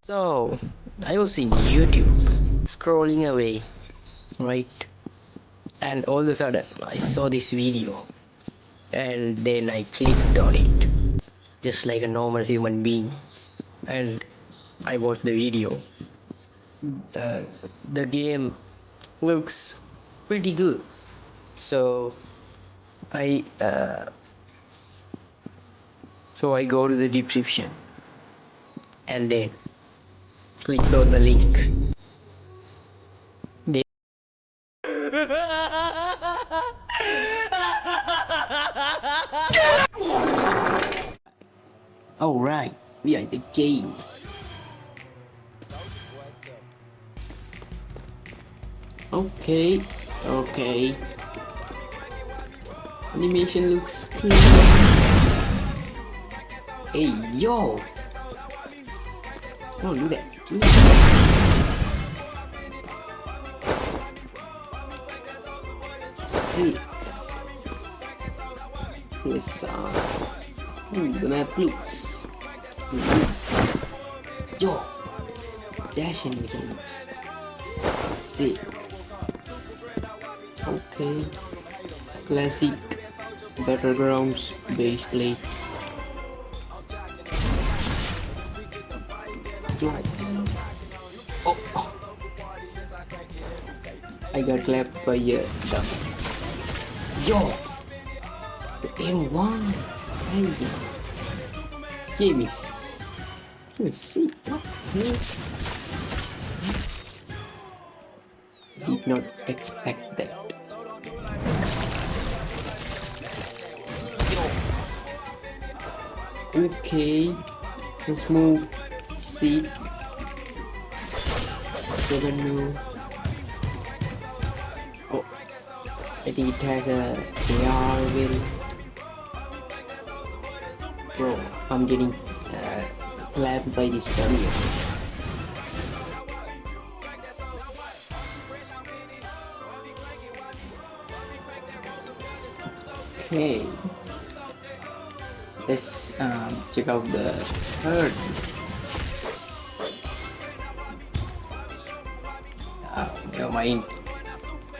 So I was in YouTube scrolling away, right? And all of a sudden I saw this video and then I clicked on it just like a normal human being and I watched the video. The, the game looks pretty good. So I uh, I go to the description and then click on the link. They Alright, we are in the game. Okay, okay. Animation looks clean. Hey, yo! Don't do that. Sick. Yes, the map looks. Yo! Dash animation looks sick. Okay. Classic Battlegrounds base plate. Oh, oh. I got clapped by a duck. Yo! The M1 game is sick. What the hell? Did not expect that. Okay, let's move. See, 7 move. Oh, I think it has a AR very. Bro, I'm getting clapped by this dummy. Okay, let's check out the third. Never mind,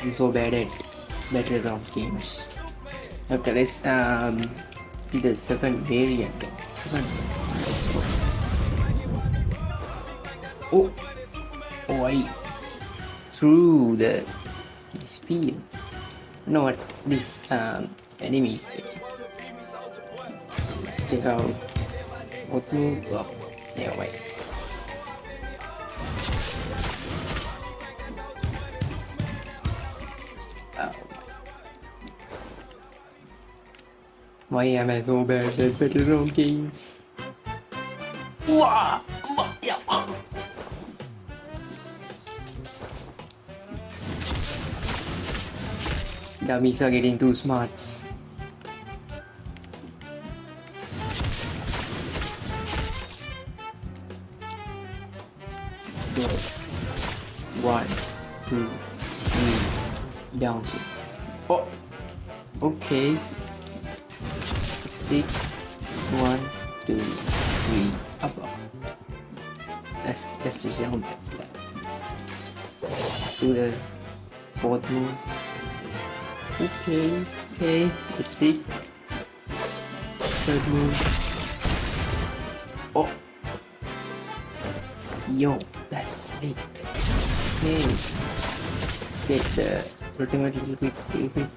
I'm so bad at battleground games. Okay, let's see the second variant. Oh, I threw the spear. You know what this enemy is. Let's check out what move. Oh, yeah, wait. Why am I so bad at battleground games? Dummies are getting too smart. Go. 1, 2, 3, down. Oh, okay. 6, 1, 2, 3, up. Let's just jump that. To the fourth move. Okay, the 6th, third move. Oh, yo, that's slick. Let's get the ultimate really quick.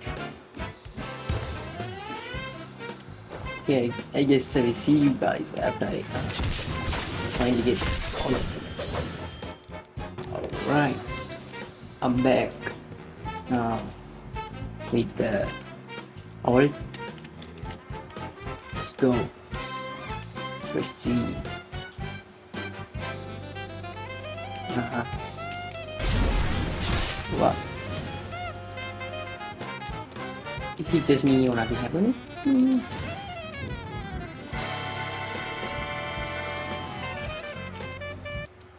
Okay, I guess I will see you guys after I finally get all of them. Alright, I'm back with the ult. Let's go. Press G. Wow. Is it just me or nothing happening?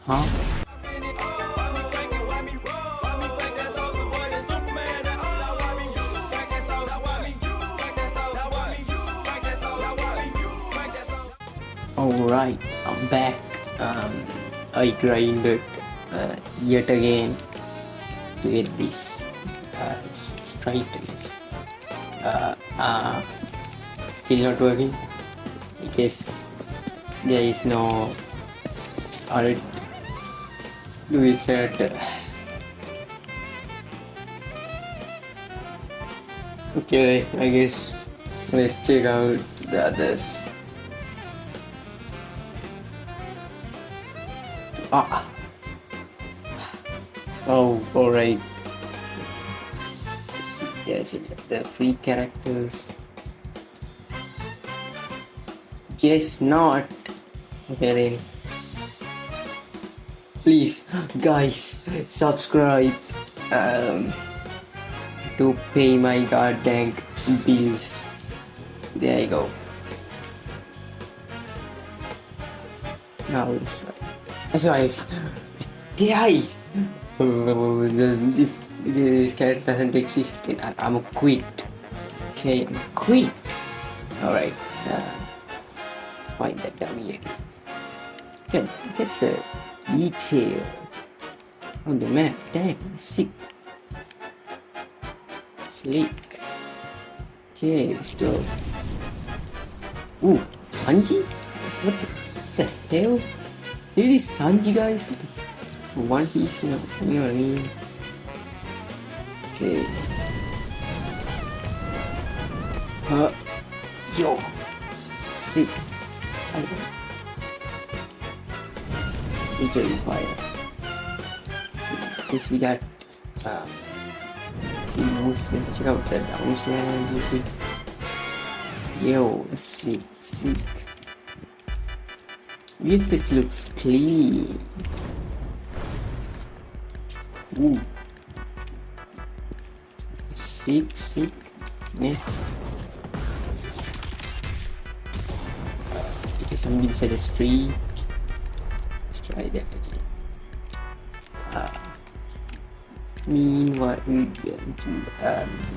Huh? Alright, I'm back. I grinded yet again to get this straight. Still not working. I guess there is no alt to this character. Okay, I guess let's check out the others. Oh, alright. Yes, the free characters. Guess not. Okay then. Please, guys, subscribe to pay my goddamn bills. There you go. Now let's try. That's right. Die. This character doesn't exist. I'm a quit. Okay, I'm a quit. Alright. Find that dummy again. Get the detail on the map. Damn, sick. Slick. Okay, let's go. Ooh, Sanji? What the hell? Is this Sanji, guys? One Piece, you know what I mean? Okay. Yo, sick. Literally fire. Guess we got let's check out the downstairs. Yo, sick. If it looks clean. Ooh. Sick. Next. Okay, somebody said it's free. Let's try that again.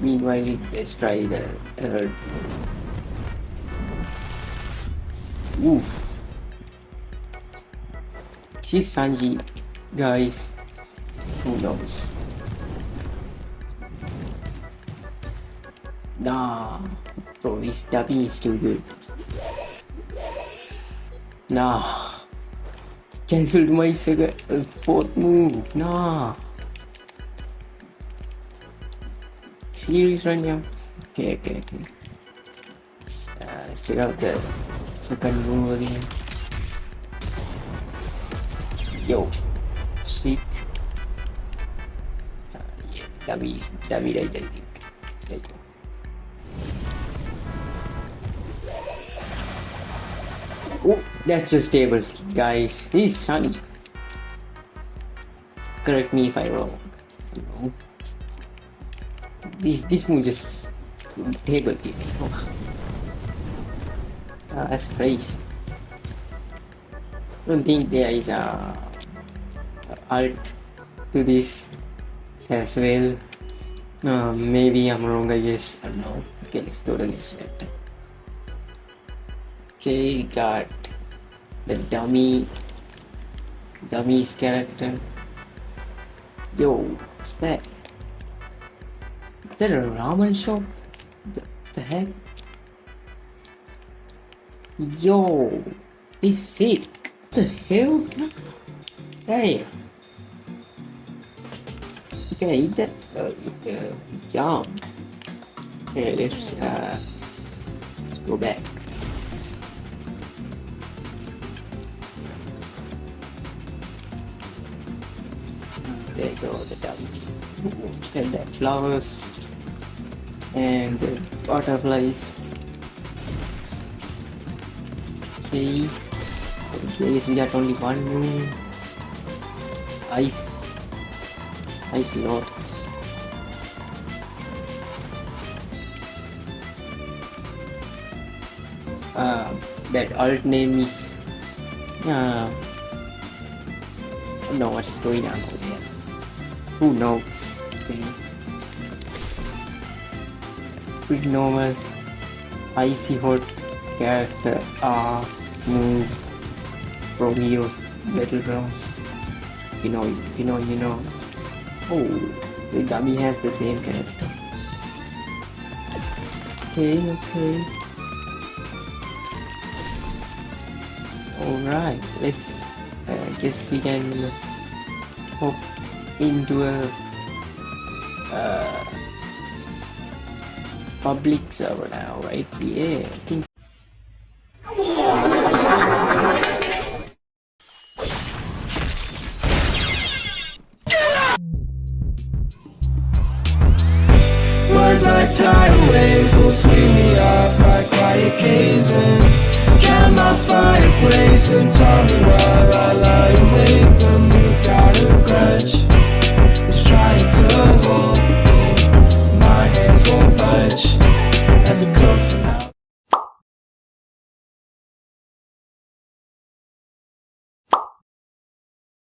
Meanwhile, let's try the third. Oof. This is Sanji, guys. Who knows? Nah, bro, this dubbing is too good. Nah, cancelled my fourth move. Nah. Serious right now? Okay. Let's check out the second move again. Yo, sick. Yeah, dummy, I think. There you go. Oh, that's just stable, guys. He's Sanji. Correct me if I'm wrong. No. This move just table kick. Oh. That's crazy. I don't think there is a alt to this as well. Maybe I'm wrong, I guess. I don't know. Okay, let's do the next chapter. Okay, we got the dummy's character. Yo, what's that? Is that a ramen shop? The heck? Yo, this sick. What the hell? Hey. Can I eat that? Yum. Okay, let's go back. There you go, the dummy. And the flowers and the butterflies. Okay. Yes, we got only one move. Ice Lord. That alt name is I don't know what's going on over there. Who knows? Okay. Pretty normal. Icy hot character move from heroes Battlegrounds. You know, you know. Oh, the dummy has the same character. Okay. Alright, let's guess we can hop into a public server now, right? Yeah, I think. Words like tidal waves will sweep me off my quiet cage and count my fireplace and tell me while I lie awake.